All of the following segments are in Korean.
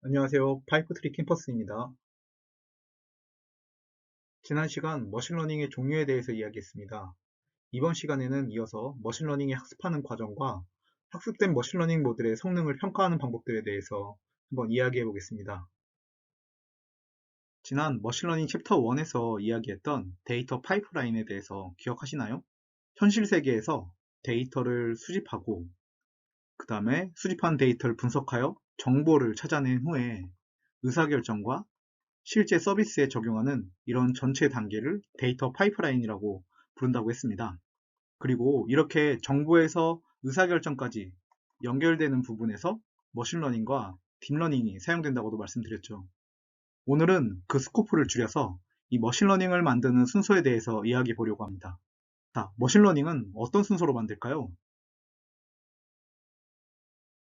안녕하세요. 파이프트리 캠퍼스입니다. 지난 시간 머신러닝의 종류에 대해서 이야기했습니다. 이번 시간에는 이어서 머신러닝의 학습하는 과정과 학습된 머신러닝 모델의 성능을 평가하는 방법들에 대해서 한번 이야기해 보겠습니다. 지난 머신러닝 챕터 1에서 이야기했던 데이터 파이프라인에 대해서 기억하시나요? 현실 세계에서 데이터를 수집하고 그 다음에 수집한 데이터를 분석하여 정보를 찾아낸 후에 의사결정과 실제 서비스에 적용하는 이런 전체 단계를 데이터 파이프라인이라고 부른다고 했습니다. 그리고 이렇게 정보에서 의사결정까지 연결되는 부분에서 머신러닝과 딥러닝이 사용된다고도 말씀드렸죠. 오늘은 그 스코프를 줄여서 이 머신러닝을 만드는 순서에 대해서 이야기해 보려고 합니다. 자, 머신러닝은 어떤 순서로 만들까요?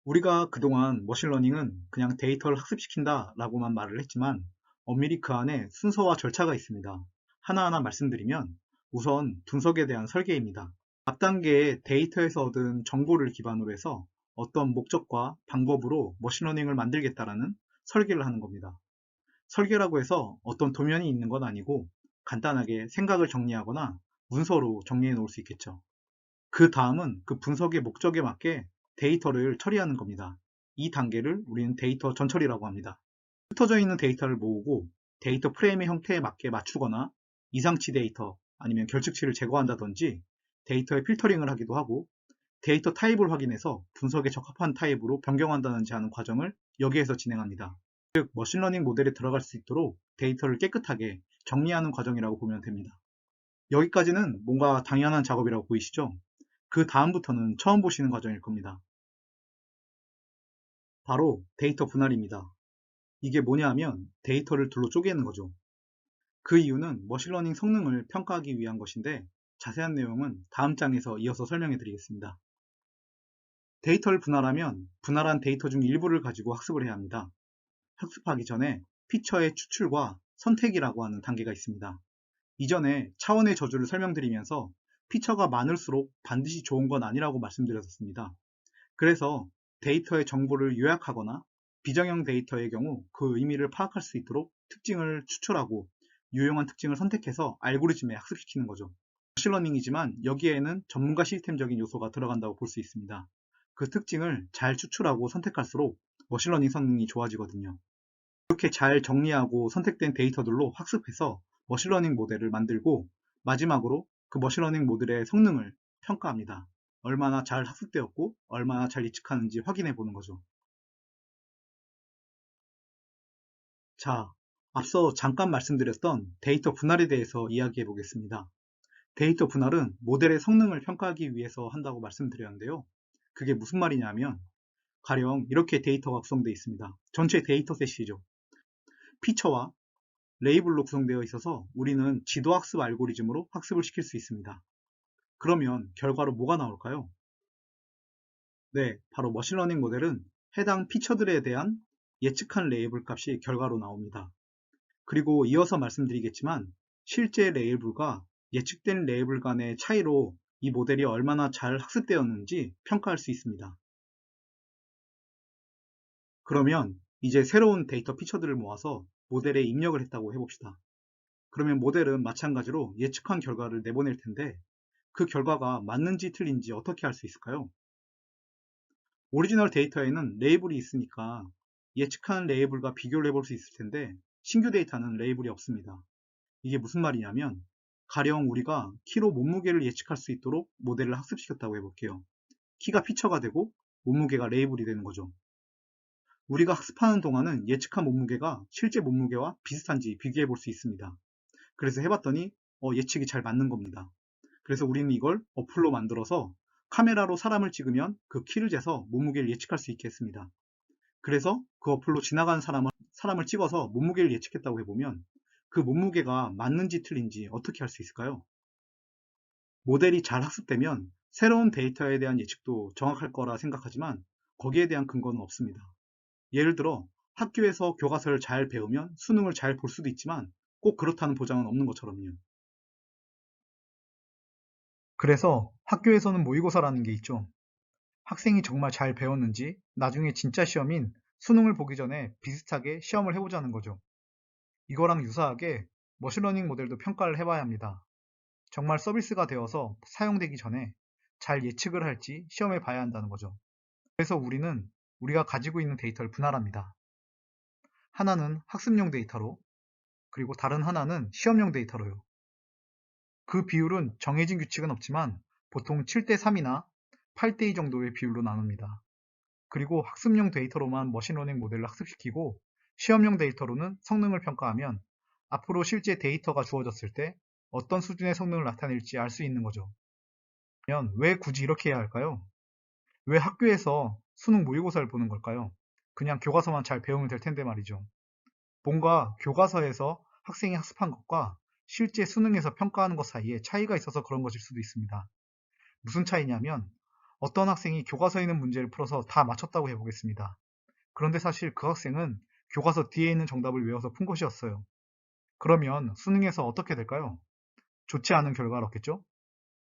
우리가 그동안 머신러닝은 그냥 데이터를 학습시킨다 라고만 말을 했지만 엄밀히 그 안에 순서와 절차가 있습니다. 하나하나 말씀드리면 우선 분석에 대한 설계입니다. 앞 단계에 데이터에서 얻은 정보를 기반으로 해서 어떤 목적과 방법으로 머신러닝을 만들겠다라는 설계를 하는 겁니다. 설계라고 해서 어떤 도면이 있는 건 아니고 간단하게 생각을 정리하거나 문서로 정리해 놓을 수 있겠죠. 그 다음은 그 분석의 목적에 맞게 데이터를 처리하는 겁니다. 이 단계를 우리는 데이터 전처리라고 합니다. 흩어져 있는 데이터를 모으고 데이터 프레임의 형태에 맞게 맞추거나 이상치 데이터 아니면 결측치를 제거한다든지 데이터의 필터링을 하기도 하고 데이터 타입을 확인해서 분석에 적합한 타입으로 변경한다든지 하는 과정을 여기에서 진행합니다. 즉 머신러닝 모델에 들어갈 수 있도록 데이터를 깨끗하게 정리하는 과정이라고 보면 됩니다. 여기까지는 뭔가 당연한 작업이라고 보이시죠? 그 다음부터는 처음 보시는 과정일 겁니다. 바로 데이터 분할입니다. 이게 뭐냐 하면 데이터를 둘로 쪼개는 거죠. 그 이유는 머신러닝 성능을 평가하기 위한 것인데 자세한 내용은 다음 장에서 이어서 설명해 드리겠습니다. 데이터를 분할하면 분할한 데이터 중 일부를 가지고 학습을 해야 합니다. 학습하기 전에 피처의 추출과 선택이라고 하는 단계가 있습니다. 이전에 차원의 저주를 설명드리면서 피처가 많을수록 반드시 좋은 건 아니라고 말씀드렸습니다. 그래서 데이터의 정보를 요약하거나 비정형 데이터의 경우 그 의미를 파악할 수 있도록 특징을 추출하고 유용한 특징을 선택해서 알고리즘에 학습시키는 거죠. 머신러닝이지만 여기에는 전문가 시스템적인 요소가 들어간다고 볼 수 있습니다. 그 특징을 잘 추출하고 선택할수록 머신러닝 성능이 좋아지거든요. 이렇게 잘 정리하고 선택된 데이터들로 학습해서 머신러닝 모델을 만들고 마지막으로 그 머신러닝 모델의 성능을 평가합니다. 얼마나 잘 학습되었고 얼마나 잘 예측하는지 확인해 보는 거죠. 자, 앞서 잠깐 말씀드렸던 데이터 분할에 대해서 이야기해 보겠습니다. 데이터 분할은 모델의 성능을 평가하기 위해서 한다고 말씀드렸는데요. 그게 무슨 말이냐면 가령 이렇게 데이터가 구성되어 있습니다. 전체 데이터셋이죠. 피처와 레이블로 구성되어 있어서 우리는 지도학습 알고리즘으로 학습을 시킬 수 있습니다. 그러면 결과로 뭐가 나올까요? 네, 바로 머신러닝 모델은 해당 피처들에 대한 예측한 레이블 값이 결과로 나옵니다. 그리고 이어서 말씀드리겠지만 실제 레이블과 예측된 레이블 간의 차이로 이 모델이 얼마나 잘 학습되었는지 평가할 수 있습니다. 그러면 이제 새로운 데이터 피처들을 모아서 모델에 입력을 했다고 해봅시다. 그러면 모델은 마찬가지로 예측한 결과를 내보낼 텐데 그 결과가 맞는지 틀린지 어떻게 알 수 있을까요? 오리지널 데이터에는 레이블이 있으니까 예측한 레이블과 비교를 해볼 수 있을 텐데 신규 데이터는 레이블이 없습니다. 이게 무슨 말이냐면 가령 우리가 키로 몸무게를 예측할 수 있도록 모델을 학습시켰다고 해볼게요. 키가 피처가 되고 몸무게가 레이블이 되는 거죠. 우리가 학습하는 동안은 예측한 몸무게가 실제 몸무게와 비슷한지 비교해 볼 수 있습니다. 그래서 해봤더니 예측이 잘 맞는 겁니다. 그래서 우리는 이걸 어플로 만들어서 카메라로 사람을 찍으면 그 키를 재서 몸무게를 예측할 수 있게 했습니다. 그래서 그 어플로 지나가는 사람을 찍어서 몸무게를 예측했다고 해보면 그 몸무게가 맞는지 틀린지 어떻게 할 수 있을까요? 모델이 잘 학습되면 새로운 데이터에 대한 예측도 정확할 거라 생각하지만 거기에 대한 근거는 없습니다. 예를 들어 학교에서 교과서를 잘 배우면 수능을 잘 볼 수도 있지만 꼭 그렇다는 보장은 없는 것처럼요. 그래서 학교에서는 모의고사라는 게 있죠. 학생이 정말 잘 배웠는지 나중에 진짜 시험인 수능을 보기 전에 비슷하게 시험을 해보자는 거죠. 이거랑 유사하게 머신러닝 모델도 평가를 해봐야 합니다. 정말 서비스가 되어서 사용되기 전에 잘 예측을 할지 시험해 봐야 한다는 거죠. 그래서 우리는 우리가 가지고 있는 데이터를 분할합니다. 하나는 학습용 데이터로, 그리고 다른 하나는 시험용 데이터로요. 그 비율은 정해진 규칙은 없지만 보통 7대3이나 8대2 정도의 비율로 나눕니다. 그리고 학습용 데이터로만 머신러닝 모델을 학습시키고 시험용 데이터로는 성능을 평가하면 앞으로 실제 데이터가 주어졌을 때 어떤 수준의 성능을 나타낼지 알 수 있는 거죠. 그러면 왜 굳이 이렇게 해야 할까요? 왜 학교에서 수능 모의고사를 보는 걸까요? 그냥 교과서만 잘 배우면 될 텐데 말이죠. 뭔가 교과서에서 학생이 학습한 것과 실제 수능에서 평가하는 것 사이에 차이가 있어서 그런 것일 수도 있습니다. 무슨 차이냐면 어떤 학생이 교과서에 있는 문제를 풀어서 다 맞췄다고 해보겠습니다. 그런데 사실 그 학생은 교과서 뒤에 있는 정답을 외워서 푼 것이었어요. 그러면 수능에서 어떻게 될까요? 좋지 않은 결과를 얻겠죠?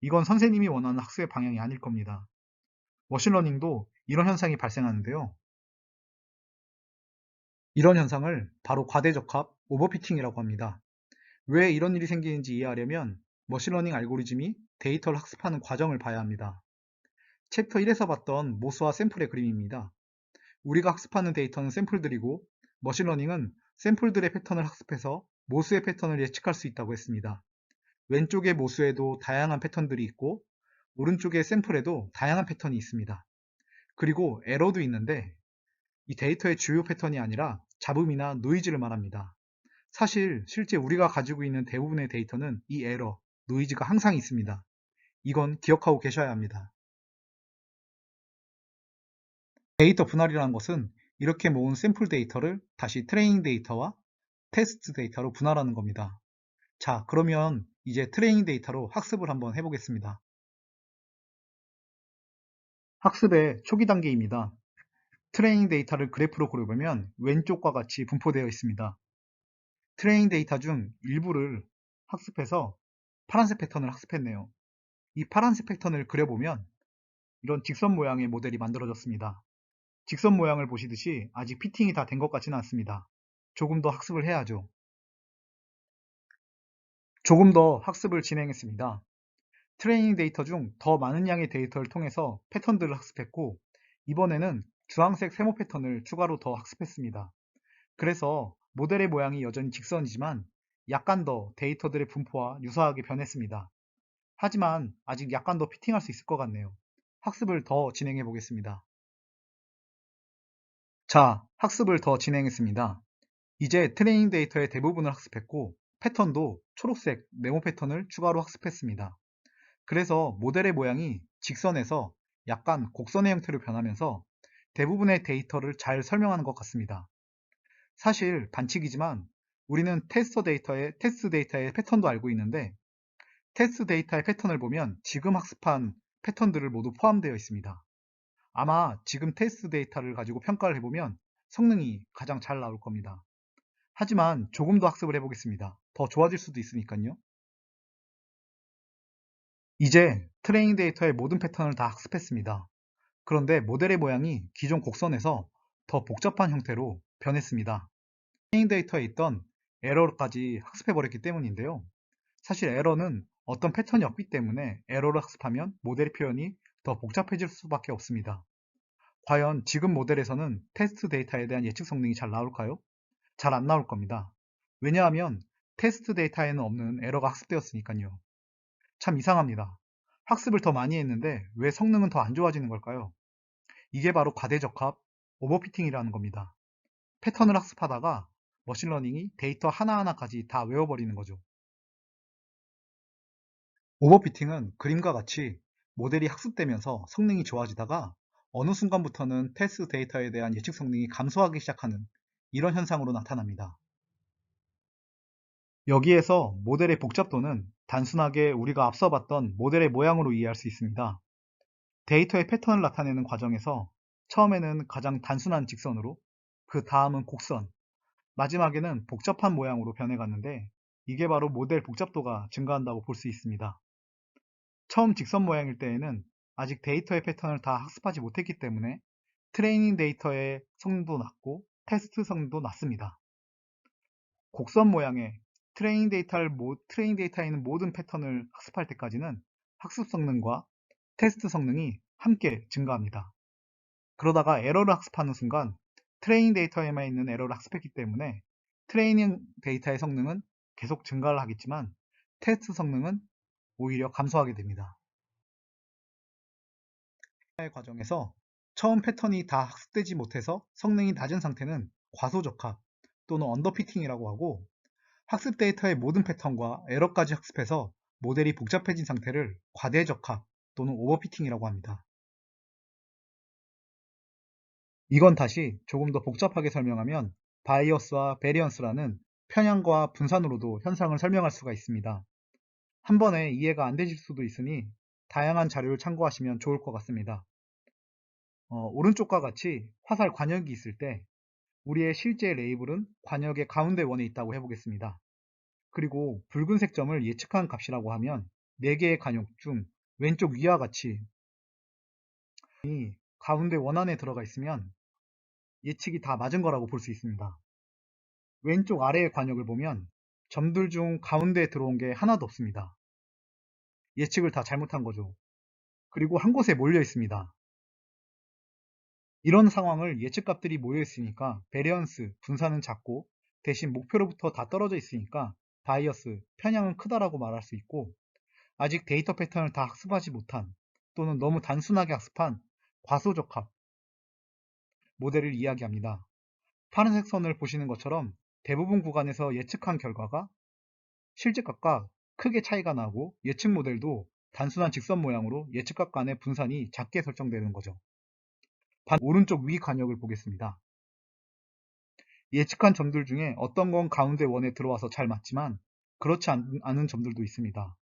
이건 선생님이 원하는 학습의 방향이 아닐 겁니다. 머신러닝도 이런 현상이 발생하는데요. 이런 현상을 바로 과대적합, 오버피팅이라고 합니다. 왜 이런 일이 생기는지 이해하려면 머신러닝 알고리즘이 데이터를 학습하는 과정을 봐야 합니다. 챕터 1에서 봤던 모스와 샘플의 그림입니다. 우리가 학습하는 데이터는 샘플들이고 머신러닝은 샘플들의 패턴을 학습해서 모수의 패턴을 예측할 수 있다고 했습니다. 왼쪽의 모수에도 다양한 패턴들이 있고 오른쪽의 샘플에도 다양한 패턴이 있습니다. 그리고 에러도 있는데 이 데이터의 주요 패턴이 아니라 잡음이나 노이즈를 말합니다. 사실 실제 우리가 가지고 있는 대부분의 데이터는 이 에러, 노이즈가 항상 있습니다. 이건 기억하고 계셔야 합니다. 데이터 분할이라는 것은 이렇게 모은 샘플 데이터를 다시 트레이닝 데이터와 테스트 데이터로 분할하는 겁니다. 자, 그러면 이제 트레이닝 데이터로 학습을 한번 해보겠습니다. 학습의 초기 단계입니다. 트레이닝 데이터를 그래프로 그려보면 왼쪽과 같이 분포되어 있습니다. 트레이닝 데이터 중 일부를 학습해서 파란색 패턴을 학습했네요. 이 파란색 패턴을 그려보면 이런 직선 모양의 모델이 만들어졌습니다. 직선 모양을 보시듯이 아직 피팅이 다 된 것 같지는 않습니다. 조금 더 학습을 해야죠. 조금 더 학습을 진행했습니다. 트레이닝 데이터 중 더 많은 양의 데이터를 통해서 패턴들을 학습했고 이번에는 주황색 세모 패턴을 추가로 더 학습했습니다. 그래서 모델의 모양이 여전히 직선이지만 약간 더 데이터들의 분포와 유사하게 변했습니다. 하지만 아직 약간 더 피팅할 수 있을 것 같네요. 학습을 더 진행해 보겠습니다. 자, 학습을 더 진행했습니다. 이제 트레이닝 데이터의 대부분을 학습했고 패턴도 초록색 네모 패턴을 추가로 학습했습니다. 그래서 모델의 모양이 직선에서 약간 곡선의 형태로 변하면서 대부분의 데이터를 잘 설명하는 것 같습니다. 사실 반칙이지만 우리는 테스트 데이터의 패턴도 알고 있는데 테스트 데이터의 패턴을 보면 지금 학습한 패턴들을 모두 포함되어 있습니다. 아마 지금 테스트 데이터를 가지고 평가를 해보면 성능이 가장 잘 나올 겁니다. 하지만 조금 더 학습을 해보겠습니다. 더 좋아질 수도 있으니까요. 이제 트레이닝 데이터의 모든 패턴을 다 학습했습니다. 그런데 모델의 모양이 기존 곡선에서 더 복잡한 형태로 변했습니다. 트레이닝 데이터에 있던 에러까지 학습해버렸기 때문인데요. 사실 에러는 어떤 패턴이 없기 때문에 에러를 학습하면 모델의 표현이 더 복잡해질 수밖에 없습니다. 과연 지금 모델에서는 테스트 데이터에 대한 예측 성능이 잘 나올까요? 잘 안 나올 겁니다. 왜냐하면 테스트 데이터에는 없는 에러가 학습되었으니까요. 참 이상합니다. 학습을 더 많이 했는데 왜 성능은 더 안 좋아지는 걸까요? 이게 바로 과대적합, 오버피팅이라는 겁니다. 패턴을 학습하다가 머신러닝이 데이터 하나하나까지 다 외워버리는 거죠. 오버피팅은 그림과 같이 모델이 학습되면서 성능이 좋아지다가 어느 순간부터는 테스트 데이터에 대한 예측 성능이 감소하기 시작하는 이런 현상으로 나타납니다. 여기에서 모델의 복잡도는 단순하게 우리가 앞서 봤던 모델의 모양으로 이해할 수 있습니다. 데이터의 패턴을 나타내는 과정에서 처음에는 가장 단순한 직선으로, 그 다음은 곡선, 마지막에는 복잡한 모양으로 변해갔는데 이게 바로 모델 복잡도가 증가한다고 볼 수 있습니다. 처음 직선 모양일 때에는 아직 데이터의 패턴을 다 학습하지 못했기 때문에 트레이닝 데이터의 성능도 낮고 테스트 성능도 낮습니다. 곡선 모양의 트레이닝 데이터에 있는 모든 패턴을 학습할 때까지는 학습 성능과 테스트 성능이 함께 증가합니다. 그러다가 에러를 학습하는 순간 트레이닝 데이터에만 있는 에러를 학습했기 때문에 트레이닝 데이터의 성능은 계속 증가를 하겠지만 테스트 성능은 오히려 감소하게 됩니다. 과정에서 처음 패턴이 다 학습되지 못해서 성능이 낮은 상태는 과소적합 또는 언더피팅이라고 하고, 학습 데이터의 모든 패턴과 에러까지 학습해서 모델이 복잡해진 상태를 과대적합 또는 오버피팅이라고 합니다. 이건 다시 조금 더 복잡하게 설명하면 바이어스와 베리언스라는 편향과 분산으로도 현상을 설명할 수가 있습니다. 한 번에 이해가 안 되실 수도 있으니 다양한 자료를 참고하시면 좋을 것 같습니다. 오른쪽과 같이 화살 관역이 있을 때 우리의 실제 레이블은 관역의 가운데 원에 있다고 해보겠습니다. 그리고 붉은색 점을 예측한 값이라고 하면 4개의 관역 중 왼쪽 위와 같이 가운데 원 안에 들어가 있으면 예측이 다 맞은 거라고 볼 수 있습니다. 왼쪽 아래의 관역을 보면 점들 중 가운데에 들어온 게 하나도 없습니다. 예측을 다 잘못한 거죠. 그리고 한 곳에 몰려 있습니다. 이런 상황을 예측값들이 모여 있으니까 베리언스, 분산은 작고 대신 목표로부터 다 떨어져 있으니까 바이어스, 편향은 크다라고 말할 수 있고, 아직 데이터 패턴을 다 학습하지 못한 또는 너무 단순하게 학습한 과소적합 모델을 이야기합니다. 파란색 선을 보시는 것처럼 대부분 구간에서 예측한 결과가 실제값과 크게 차이가 나고 예측 모델도 단순한 직선 모양으로 예측값 간의 분산이 작게 설정되는 거죠. 오른쪽 위 관역을 보겠습니다. 예측한 점들 중에 어떤 건 가운데 원에 들어와서 잘 맞지만 그렇지 않은 점들도 있습니다.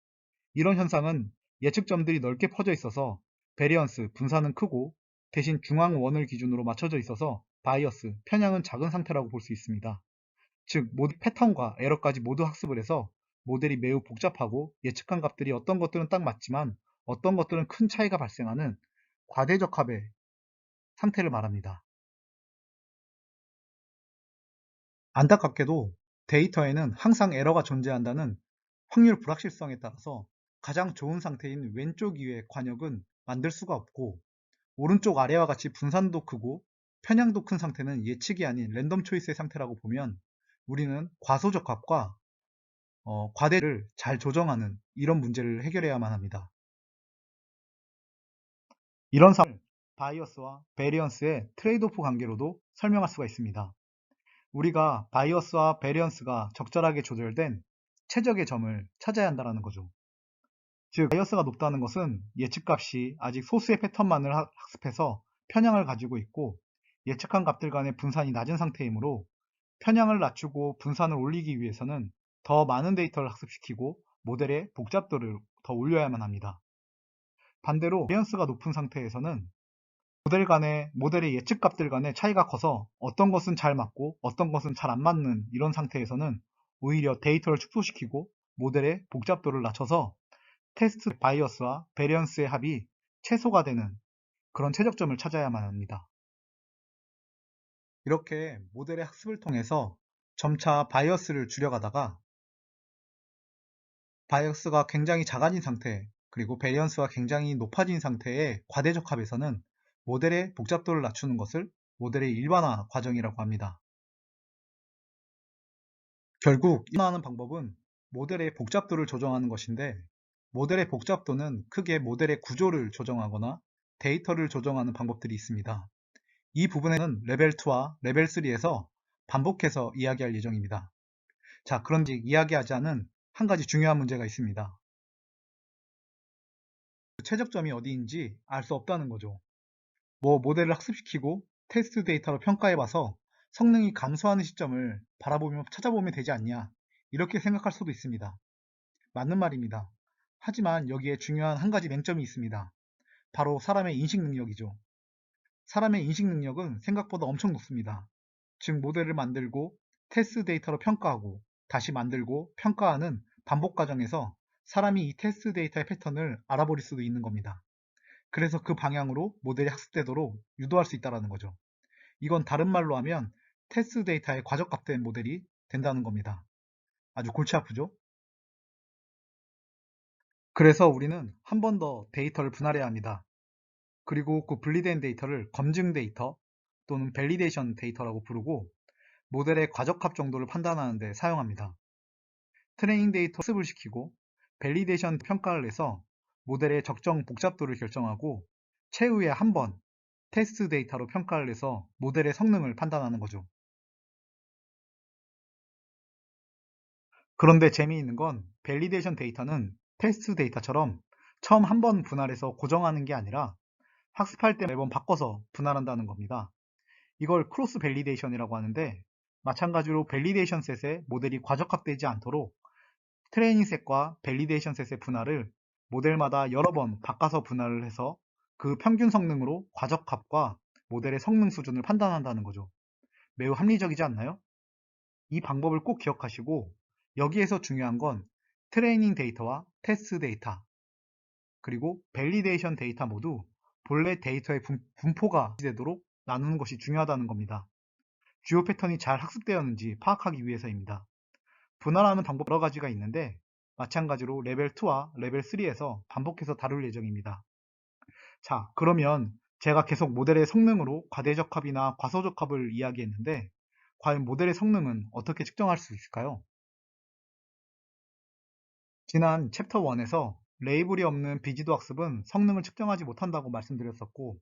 이런 현상은 예측점들이 넓게 퍼져 있어서 베리언스, 분산은 크고 대신 중앙 원을 기준으로 맞춰져 있어서 바이어스, 편향은 작은 상태라고 볼 수 있습니다. 즉, 모두 패턴과 에러까지 모두 학습을 해서 모델이 매우 복잡하고 예측한 값들이 어떤 것들은 딱 맞지만 어떤 것들은 큰 차이가 발생하는 과대적합의 상태를 말합니다. 안타깝게도 데이터에는 항상 에러가 존재한다는 확률 불확실성에 따라서 가장 좋은 상태인 왼쪽 위의 관역은 만들 수가 없고, 오른쪽 아래와 같이 분산도 크고 편향도 큰 상태는 예측이 아닌 랜덤 초이스의 상태라고 보면 우리는 과소적합과 과대를 잘 조정하는 이런 문제를 해결해야만 합니다. 이런 상황을 바이어스와 베리언스의 트레이드오프 관계로도 설명할 수가 있습니다. 우리가 바이어스와 베리언스가 적절하게 조절된 최적의 점을 찾아야 한다는 거죠. 즉, 바이어스가 높다는 것은 예측값이 아직 소수의 패턴만을 학습해서 편향을 가지고 있고 예측한 값들 간의 분산이 낮은 상태이므로 편향을 낮추고 분산을 올리기 위해서는 더 많은 데이터를 학습시키고 모델의 복잡도를 더 올려야만 합니다. 반대로 베리언스가 높은 상태에서는 모델의 예측값들 간의 차이가 커서 어떤 것은 잘 맞고 어떤 것은 잘 안 맞는 이런 상태에서는 오히려 데이터를 축소시키고 모델의 복잡도를 낮춰서 테스트 바이어스와 베리언스의 합이 최소가 되는 그런 최적점을 찾아야만 합니다. 이렇게 모델의 학습을 통해서 점차 바이어스를 줄여가다가 바이어스가 굉장히 작아진 상태, 그리고 베리언스가 굉장히 높아진 상태의 과대적합에서는 모델의 복잡도를 낮추는 것을 모델의 일반화 과정이라고 합니다. 결국 일반화하는 방법은 모델의 복잡도를 조정하는 것인데, 모델의 복잡도는 크게 모델의 구조를 조정하거나 데이터를 조정하는 방법들이 있습니다. 이 부분에는 레벨 2와 레벨 3에서 반복해서 이야기할 예정입니다. 자, 그런데 이야기하지 않은 한 가지 중요한 문제가 있습니다. 최적점이 어디인지 알 수 없다는 거죠. 모델을 학습시키고 테스트 데이터로 평가해봐서 성능이 감소하는 시점을 찾아보면 되지 않냐, 이렇게 생각할 수도 있습니다. 맞는 말입니다. 하지만 여기에 중요한 한 가지 맹점이 있습니다. 바로 사람의 인식 능력이죠. 사람의 인식 능력은 생각보다 엄청 높습니다. 즉, 모델을 만들고 테스트 데이터로 평가하고 다시 만들고 평가하는 반복 과정에서 사람이 이 테스트 데이터의 패턴을 알아버릴 수도 있는 겁니다. 그래서 그 방향으로 모델이 학습되도록 유도할 수 있다는 거죠. 이건 다른 말로 하면 테스트 데이터의 과적합된 모델이 된다는 겁니다. 아주 골치 아프죠? 그래서 우리는 한 번 더 데이터를 분할해야 합니다. 그리고 그 분리된 데이터를 검증 데이터 또는 밸리데이션 데이터라고 부르고 모델의 과적합 정도를 판단하는 데 사용합니다. 트레이닝 데이터 학습을 시키고 밸리데이션 평가를 해서 모델의 적정 복잡도를 결정하고 최후에 한 번 테스트 데이터로 평가를 해서 모델의 성능을 판단하는 거죠. 그런데 재미있는 건 밸리데이션 데이터는 테스트 데이터처럼 처음 한 번 분할해서 고정하는 게 아니라 학습할 때 매번 바꿔서 분할한다는 겁니다. 이걸 크로스 밸리데이션이라고 하는데 마찬가지로 밸리데이션 셋에 모델이 과적합되지 않도록 트레이닝 셋과 밸리데이션 셋의 분할을 모델마다 여러 번 바꿔서 분할을 해서 그 평균 성능으로 과적합과 모델의 성능 수준을 판단한다는 거죠. 매우 합리적이지 않나요? 이 방법을 꼭 기억하시고 여기에서 중요한 건 트레이닝 데이터와 테스트 데이터 그리고 밸리데이션 데이터 모두 본래 데이터의 분포가 되도록 나누는 것이 중요하다는 겁니다. 주요 패턴이 잘 학습되었는지 파악하기 위해서입니다. 분할하는 방법 여러 가지가 있는데 마찬가지로 레벨 2와 레벨 3에서 반복해서 다룰 예정입니다. 자, 그러면 제가 계속 모델의 성능으로 과대적합이나 과소적합을 이야기했는데 과연 모델의 성능은 어떻게 측정할 수 있을까요? 지난 챕터 1에서 레이블이 없는 비지도 학습은 성능을 측정하지 못한다고 말씀드렸었고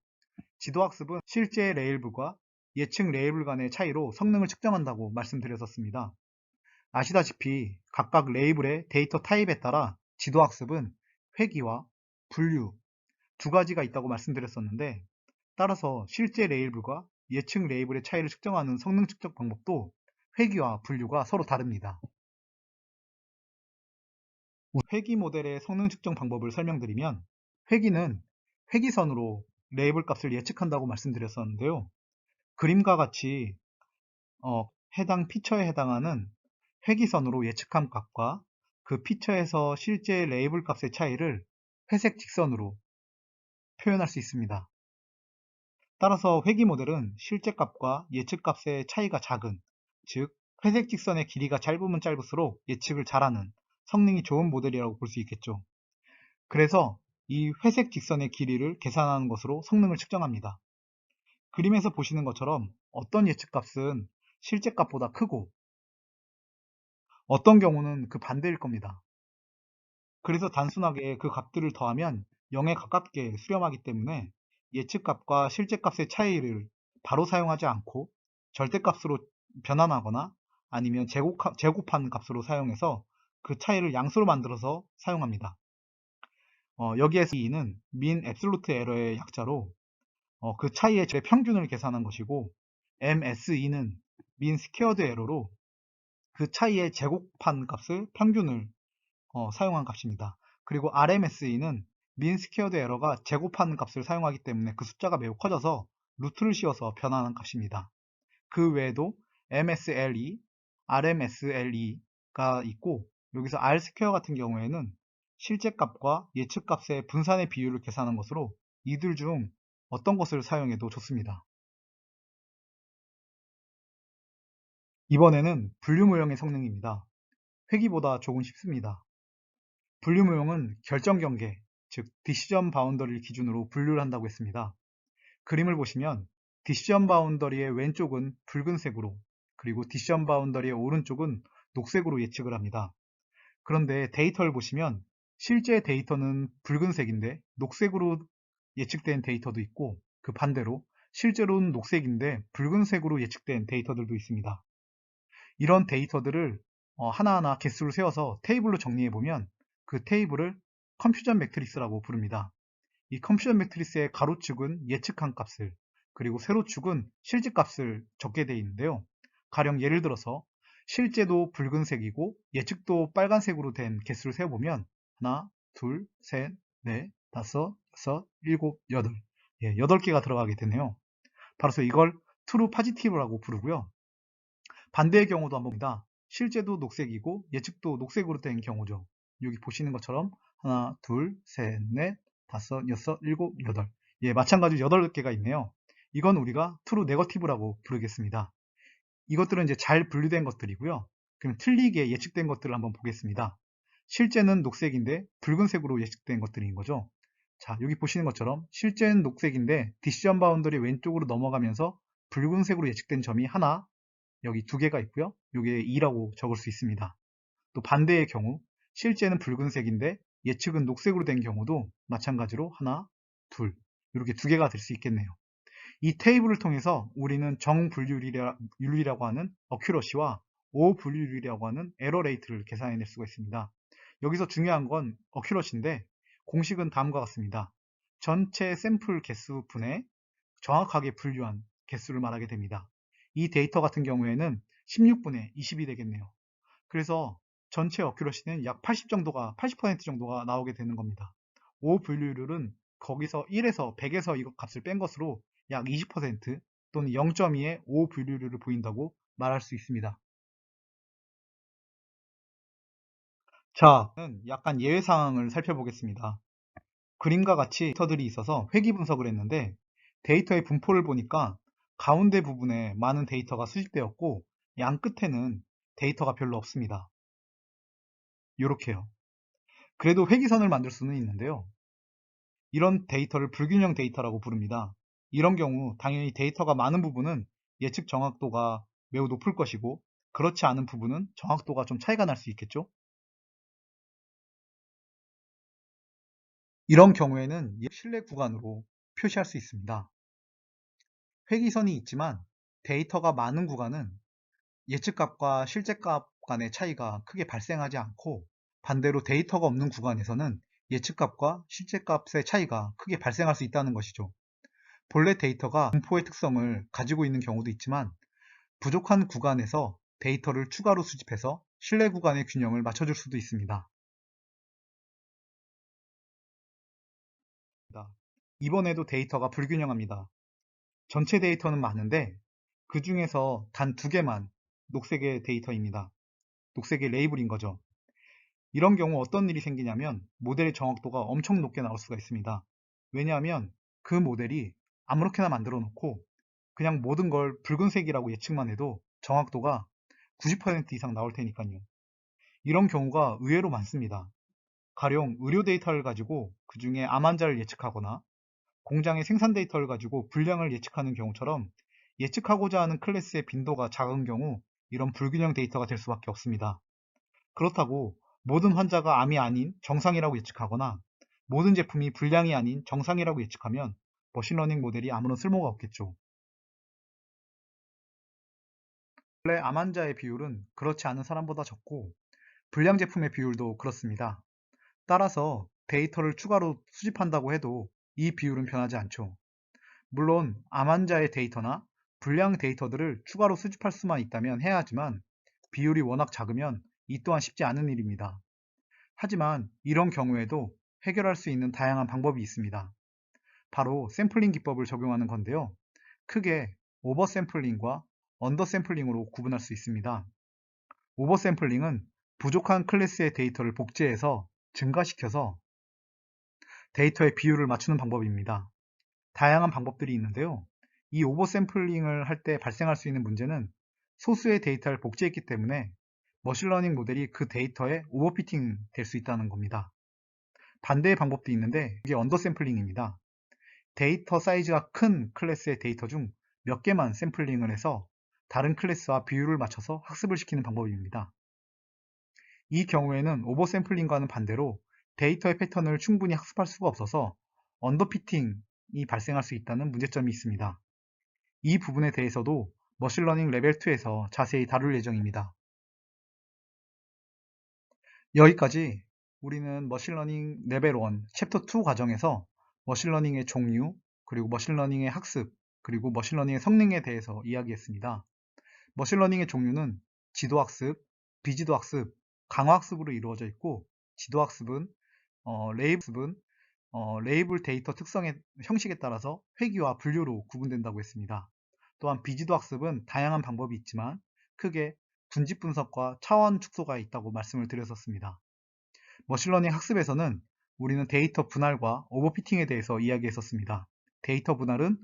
지도 학습은 실제 레이블과 예측 레이블 간의 차이로 성능을 측정한다고 말씀드렸었습니다. 아시다시피 각각 레이블의 데이터 타입에 따라 지도 학습은 회귀와 분류 두 가지가 있다고 말씀드렸었는데 따라서 실제 레이블과 예측 레이블의 차이를 측정하는 성능 측정 방법도 회귀와 분류가 서로 다릅니다. 회귀 모델의 성능 측정 방법을 설명드리면 회귀는 회귀선으로 레이블 값을 예측한다고 말씀드렸었는데요. 그림과 같이 해당 피처에 해당하는 회귀선으로 예측한 값과 그 피처에서 실제 레이블 값의 차이를 회색 직선으로 표현할 수 있습니다. 따라서 회귀 모델은 실제 값과 예측 값의 차이가 작은, 즉 회색 직선의 길이가 짧으면 짧을수록 예측을 잘하는 성능이 좋은 모델이라고 볼 수 있겠죠. 그래서 이 회색 직선의 길이를 계산하는 것으로 성능을 측정합니다. 그림에서 보시는 것처럼 어떤 예측 값은 실제 값보다 크고 어떤 경우는 그 반대일 겁니다. 그래서 단순하게 그 값들을 더하면 0에 가깝게 수렴하기 때문에 예측값과 실제값의 차이를 바로 사용하지 않고 절대값으로 변환하거나 아니면 제곱한 값으로 사용해서 그 차이를 양수로 만들어서 사용합니다. 여기에서 E는 mean absolute error의 약자로 그 차이의 평균을 계산한 것이고 MSE는 mean squared error로 그 차이의 제곱한 값을 평균을 사용한 값입니다. 그리고 RMSE는 mean squared error가 제곱한 값을 사용하기 때문에 그 숫자가 매우 커져서 루트를 씌워서 변환한 값입니다. 그 외에도 MSLE, RMSLE가 있고 여기서 R² 같은 경우에는 실제 값과 예측 값의 분산의 비율을 계산한 것으로 이들 중 어떤 것을 사용해도 좋습니다. 이번에는 분류 모형의 성능입니다. 회귀보다 조금 쉽습니다. 분류 모형은 결정 경계, 즉 디시전 바운더리를 기준으로 분류를 한다고 했습니다. 그림을 보시면 디시전 바운더리의 왼쪽은 붉은색으로 그리고 디시전 바운더리의 오른쪽은 녹색으로 예측을 합니다. 그런데 데이터를 보시면 실제 데이터는 붉은색인데 녹색으로 예측된 데이터도 있고 그 반대로 실제로는 녹색인데 붉은색으로 예측된 데이터들도 있습니다. 이런 데이터들을 하나하나 개수를 세워서 테이블로 정리해보면 그 테이블을 컴퓨전 매트리스라고 부릅니다. 이 컴퓨전 매트리스의 가로축은 예측한 값을 그리고 세로축은 실제 값을 적게 되어 있는데요. 가령 예를 들어서 실제도 붉은색이고 예측도 빨간색으로 된 개수를 세어보면 하나, 둘, 셋, 넷, 다섯, 여섯, 일곱, 여덟 8개가 들어가게 되네요. 바로서 이걸 true positive라고 부르고요. 반대의 경우도 한번 봅니다. 실제도 녹색이고 예측도 녹색으로 된 경우죠. 여기 보시는 것처럼 하나, 둘, 셋, 넷, 5, 6, 7, 8. 예, 마찬가지로 8개가 있네요. 이건 우리가 true negative라고 부르겠습니다. 이것들은 이제 잘 분류된 것들이고요. 그럼 틀리게 예측된 것들을 한번 보겠습니다. 실제는 녹색인데 붉은색으로 예측된 것들인 거죠. 자, 여기 보시는 것처럼 실제는 녹색인데 디시전 바운더리 왼쪽으로 넘어가면서 붉은색으로 예측된 점이 하나, 여기 2개가 있고요. 이게 2라고 적을 수 있습니다. 또 반대의 경우 실제는 붉은색인데 예측은 녹색으로 된 경우도 마찬가지로 하나, 둘, 이렇게 2개가 될 수 있겠네요. 이 테이블을 통해서 우리는 정분류율이라고 하는 어큐러시와 오분류율이라고 하는 에러 레이트를 계산해낼 수가 있습니다. 여기서 중요한 건 어큐러시인데 공식은 다음과 같습니다. 전체 샘플 개수 분의 정확하게 분류한 개수를 말하게 됩니다. 이 데이터 같은 경우에는 16분의 20이 되겠네요. 그래서 전체 어큐러시는 약 80% 정도가 나오게 되는 겁니다. 오분류율은 거기서 1에서 100에서 이거 값을 뺀 것으로 약 20% 또는 0.2의 오분류율을 보인다고 말할 수 있습니다. 자, 약간 예외 사항을 살펴보겠습니다. 그림과 같이 데이터들이 있어서 회귀 분석을 했는데 데이터의 분포를 보니까 가운데 부분에 많은 데이터가 수집되었고 양 끝에는 데이터가 별로 없습니다. 이렇게요. 그래도 회귀선을 만들 수는 있는데요. 이런 데이터를 불균형 데이터라고 부릅니다. 이런 경우 당연히 데이터가 많은 부분은 예측 정확도가 매우 높을 것이고 그렇지 않은 부분은 정확도가 좀 차이가 날 수 있겠죠. 이런 경우에는 신뢰 구간으로 표시할 수 있습니다. 회귀선이 있지만 데이터가 많은 구간은 예측값과 실제값 간의 차이가 크게 발생하지 않고 반대로 데이터가 없는 구간에서는 예측값과 실제값의 차이가 크게 발생할 수 있다는 것이죠. 본래 데이터가 분포의 특성을 가지고 있는 경우도 있지만 부족한 구간에서 데이터를 추가로 수집해서 신뢰 구간의 균형을 맞춰줄 수도 있습니다. 이번에도 데이터가 불균형합니다. 전체 데이터는 많은데 그 중에서 단 2개만 녹색의 데이터입니다. 녹색의 레이블인 거죠. 이런 경우 어떤 일이 생기냐면 모델의 정확도가 엄청 높게 나올 수가 있습니다. 왜냐하면 그 모델이 아무렇게나 만들어 놓고 그냥 모든 걸 붉은색이라고 예측만 해도 정확도가 90% 이상 나올 테니까요. 이런 경우가 의외로 많습니다. 가령 의료 데이터를 가지고 그 중에 암 환자를 예측하거나 공장의 생산 데이터를 가지고 분량을 예측하는 경우처럼 예측하고자 하는 클래스의 빈도가 작은 경우 이런 불균형 데이터가 될 수밖에 없습니다. 그렇다고 모든 환자가 암이 아닌 정상이라고 예측하거나 모든 제품이 불량이 아닌 정상이라고 예측하면 머신러닝 모델이 아무런 쓸모가 없겠죠. 원래 암 환자의 비율은 그렇지 않은 사람보다 적고 불량 제품의 비율도 그렇습니다. 따라서 데이터를 추가로 수집한다고 해도 이 비율은 변하지 않죠. 물론 암 환자의 데이터나 불량 데이터들을 추가로 수집할 수만 있다면 해야 하지만 비율이 워낙 작으면 이 또한 쉽지 않은 일입니다. 하지만 이런 경우에도 해결할 수 있는 다양한 방법이 있습니다. 바로 샘플링 기법을 적용하는 건데요. 크게 오버샘플링과 언더샘플링으로 구분할 수 있습니다. 오버샘플링은 부족한 클래스의 데이터를 복제해서 증가시켜서 데이터의 비율을 맞추는 방법입니다. 다양한 방법들이 있는데요. 이 오버샘플링을 할 때 발생할 수 있는 문제는 소수의 데이터를 복제했기 때문에 머신러닝 모델이 그 데이터에 오버피팅 될 수 있다는 겁니다. 반대의 방법도 있는데 이게 언더샘플링입니다. 데이터 사이즈가 큰 클래스의 데이터 중 몇 개만 샘플링을 해서 다른 클래스와 비율을 맞춰서 학습을 시키는 방법입니다. 이 경우에는 오버샘플링과는 반대로 데이터의 패턴을 충분히 학습할 수가 없어서 언더피팅이 발생할 수 있다는 문제점이 있습니다. 이 부분에 대해서도 머신러닝 레벨 2에서 자세히 다룰 예정입니다. 여기까지 우리는 머신러닝 레벨 1 챕터 2 과정에서 머신러닝의 종류, 그리고 머신러닝의 학습, 그리고 머신러닝의 성능에 대해서 이야기했습니다. 머신러닝의 종류는 지도학습, 비지도학습, 강화학습으로 이루어져 있고 지도학습은 레이블 데이터 특성의 형식에 따라서 회귀와 분류로 구분된다고 했습니다. 또한 비지도학습은 다양한 방법이 있지만 크게 군집 분석과 차원 축소가 있다고 말씀을 드렸었습니다. 머신러닝 학습에서는 우리는 데이터 분할과 오버피팅에 대해서 이야기했었습니다. 데이터 분할은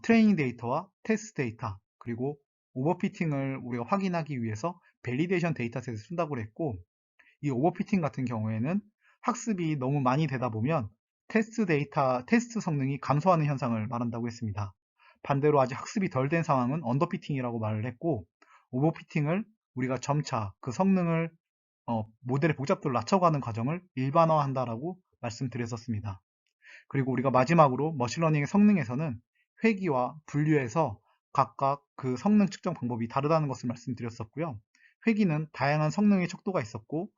트레이닝 데이터와 테스트 데이터, 그리고 오버피팅을 우리가 확인하기 위해서 밸리데이션 데이터셋을 쓴다고 했고, 이 오버피팅 같은 경우에는 학습이 너무 많이 되다 보면 테스트 성능이 감소하는 현상을 말한다고 했습니다. 반대로 아직 학습이 덜 된 상황은 언더피팅이라고 말을 했고, 오버피팅을 우리가 점차 그 성능을 모델의 복잡도를 낮춰가는 과정을 일반화한다라고 말씀드렸었습니다. 그리고 우리가 마지막으로 머신러닝의 성능에서는 회귀와 분류에서 각각 그 성능 측정 방법이 다르다는 것을 말씀드렸었고요. 회귀는 다양한 성능의 척도가 있었고,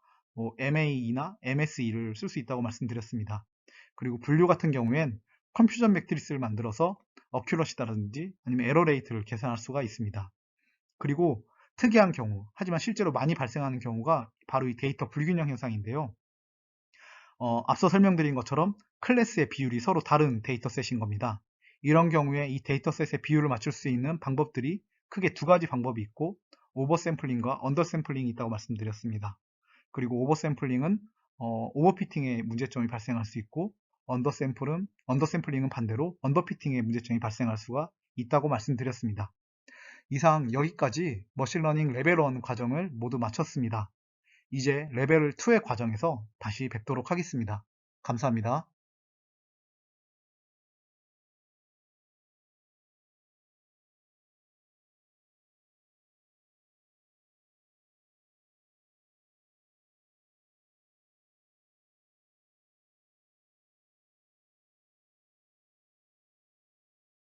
MAE나 MSE를 쓸 수 있다고 말씀드렸습니다. 그리고 분류 같은 경우엔 컴퓨전 매트리스를 만들어서 어큐러시다든지 아니면 에러 레이트를 계산할 수가 있습니다. 그리고 특이한 경우, 하지만 실제로 많이 발생하는 경우가 바로 이 데이터 불균형 현상인데요. 앞서 설명드린 것처럼 클래스의 비율이 서로 다른 데이터셋인 겁니다. 이런 경우에 이 데이터셋의 비율을 맞출 수 있는 방법들이 크게 두 가지 방법이 있고, 오버샘플링과 언더샘플링이 있다고 말씀드렸습니다. 그리고 오버샘플링은 오버피팅의 문제점이 발생할 수 있고, 언더샘플링은 반대로 언더피팅의 문제점이 발생할 수가 있다고 말씀드렸습니다. 이상 여기까지 머신러닝 레벨 1 과정을 모두 마쳤습니다. 이제 레벨 2의 과정에서 다시 뵙도록 하겠습니다. 감사합니다.